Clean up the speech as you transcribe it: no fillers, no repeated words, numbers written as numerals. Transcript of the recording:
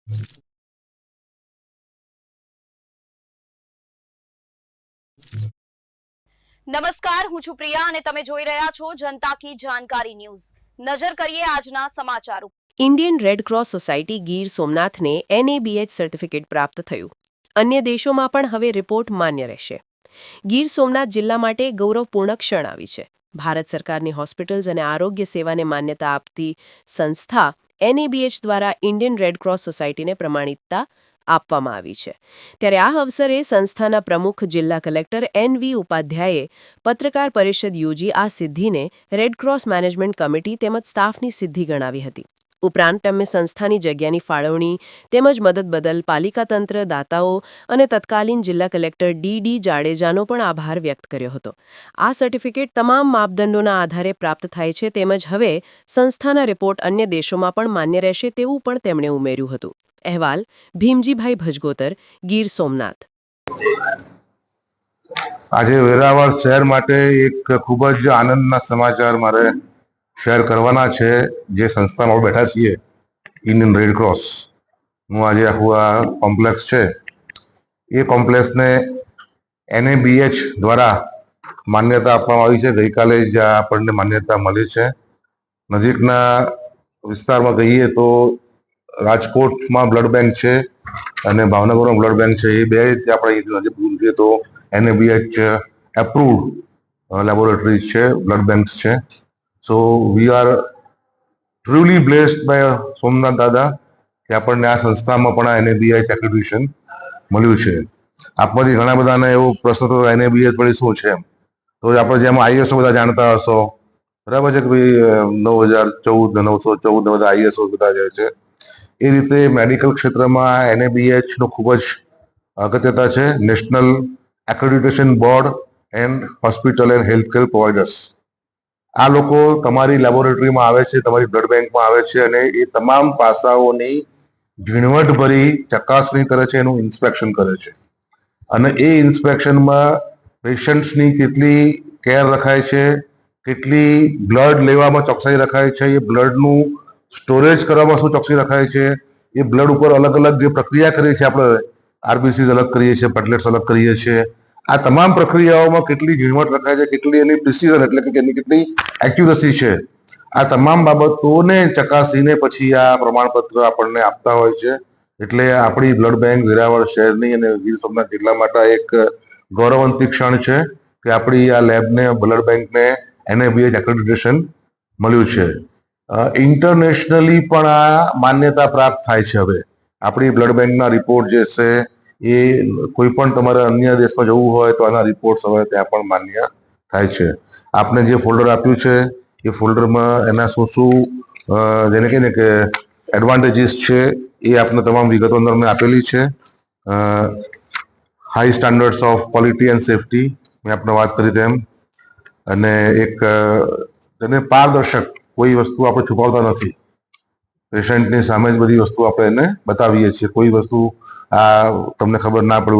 નમસ્કાર, હું છું પ્રિયા અને તમે જોઈ રહ્યા છો જનતા કી જાણકારી ન્યૂઝ। નજર કરીએ આજના સમાચાર ઉપર। Indian red cross society Gir સોમનાથને NABH સર્ટિફિકેટ પ્રાપ્ત થયું। અન્ય દેશોમાં પણ હવે રિપોર્ટ માન્ય રહેશે। ગીર સોમનાથ જિલ્લા માટે ગૌરવપૂર્ણ ક્ષણ આવી છે। ભારત સરકારની હોસ્પિટલ્સ અને આરોગ્ય સેવાને માન્યતા આપતી સંસ્થા NABH દ્વારા ઇન્ડિયન રેડ ક્રોસ સોસાયટીને પ્રમાણિતતા આપવામાં આવી છે। ત્યારે આ અવસરે સંસ્થાના પ્રમુખ જિલ્લા કલેક્ટર NV ઉપાધ્યાયે પત્રકાર પરિષદ યોજી આ સિદ્ધિને રેડક્રોસ મેનેજમેન્ટ કમિટી તેમજ સ્ટાફની સિદ્ધિ ગણાવી હતી। ઉપરાંત તેમણે સંસ્થાની જગ્યાની ફાળવણી તેમજ મદદ બદલ પાલિકા તંત્ર, દાતાઓ અને તત્કાલીન જિલ્લા કલેક્ટર DD જાડેજાનો પણ આભાર વ્યક્ત કર્યો હતો। આ સર્ટિફિકેટ તમામ માપદંડોના આધારે પ્રાપ્ત થાય છે તેમજ હવે સંસ્થાના રિપોર્ટ અન્ય દેશોમાં પણ માન્ય રહેશે તેવું પણ તેમણે ઉમેર્યું હતું। અહેવાલ ભીમજીભાઈ ભજગોતર, ગીર સોમનાથ। આજે વેરાવળ શહેર માટે એક ખૂબ જ આનંદના સમાચાર મારે શેર કરવાના છે। જે સંસ્થામાં બેઠા છીએ ઇન્ડિયન રેડ ક્રોસ નું આજે આખું આ કોમ્પ્લેક્સ છે, એ કોમ્પ્લેક્સને NABH દ્વારા માન્યતા આપવામાં આવી છે। ગઈકાલે જ આપણને માન્યતા મળી છે। નજીકના વિસ્તારમાં કહીએ તો રાજકોટમાં બ્લડ બેંક છે અને ભાવનગરમાં બ્લડ બેંક છે। એ બે જ આપણે નજીક જોઈએ તો NABH એપ્રુવડ લેબોરેટરીઝ છે, બ્લડ બેંક્સ છે। So we are truly blessed by Somnath Dada કે આપણને આ સંસ્થામાં પણ આ NABH એક્રેડિટેશન મળ્યું છે। આપમાંથી ઘણા બધાને એવો પ્રશ્ન તો NABH વળી શું છે, તો આપણે જેમ ISO બધા જાણતા હશો, બરાબર છે કે ભાઈ 9014 914 બધા ISO બધા જાય છે, એ રીતે મેડિકલ ક્ષેત્રમાં NABH નો ખૂબ જ અગત્યતા છે। National accreditation board and hospital and health care providers, આ લોકો તમારી લેબોરેટરીમાં આવે છે, તમારી બ્લડ બેંકમાં આવે છે અને એ તમામ પાસાઓની ઝીણવટભરી ચકાસણી કરે છે, એનું ઇન્સ્પેક્શન કરે છે અને એ ઇન્સ્પેક્શનમાં પેશન્ટ્સની કેટલી કેર રખાય છે, કેટલી બ્લડ લેવામાં ચોકસાઈ રખાય છે, એ બ્લડનું સ્ટોરેજ કરવામાં શું ચોકસાઈ રખાય છે, એ બ્લડ ઉપર અલગ અલગ જે પ્રક્રિયા કરીએ છીએ આપણે, RBCs અલગ કરીએ છીએ, પ્લેટલેટ્સ અલગ કરીએ છીએ, આ તમામ પ્રક્રિયાઓમાં કેટલી ઝીણવટ રખાય છે, કેટલી એની પ્રિસિઝન એટલે કે એની કેટલી એક્યુરસી છે, આ તમામ બાબતોને ચકાસીને પછી આ પ્રમાણપત્ર આપણને આપતા હોય છે। એટલે આપણી બ્લડ બેંક વેરાવળ શહેરની અને ગીર સોમનાથ જિલ્લા માટે એક ગૌરવવંતી ક્ષણ છે કે આપણી આ લેબને, બ્લડ બેંકને NABH એક્રેડિટેશન મળ્યું છે। ઇન્ટરનેશનલી પણ આ માન્યતા પ્રાપ્ત થાય છે। હવે આપણી બ્લડ બેંકના રિપોર્ટ જે છે એ કોઈ પણ તમારે અન્ય દેશમાં જવું હોય તો આના રિપોર્ટ્સ હવે ત્યાં પણ માન્ય થાય છે। આપને જે ફોલ્ડર આપ્યું છે એ ફોલ્ડરમાં એના શું શું જેને કહીએ ને કે એડવાન્ટેજીસ છે એ આપને તમામ વિગતો અંદર મેં આપેલી છે। High standards of quality and safety મેં આપને વાત કરી તેમ, અને એક તેને પારદર્શક, કોઈ વસ્તુ આપણે છુપાવતા નથી, પેશન્ટની સામે જ બધી વસ્તુ આપણે એને બતાવીએ છીએ। કોઈ વસ્તુ આ તમને ખબર ના પડે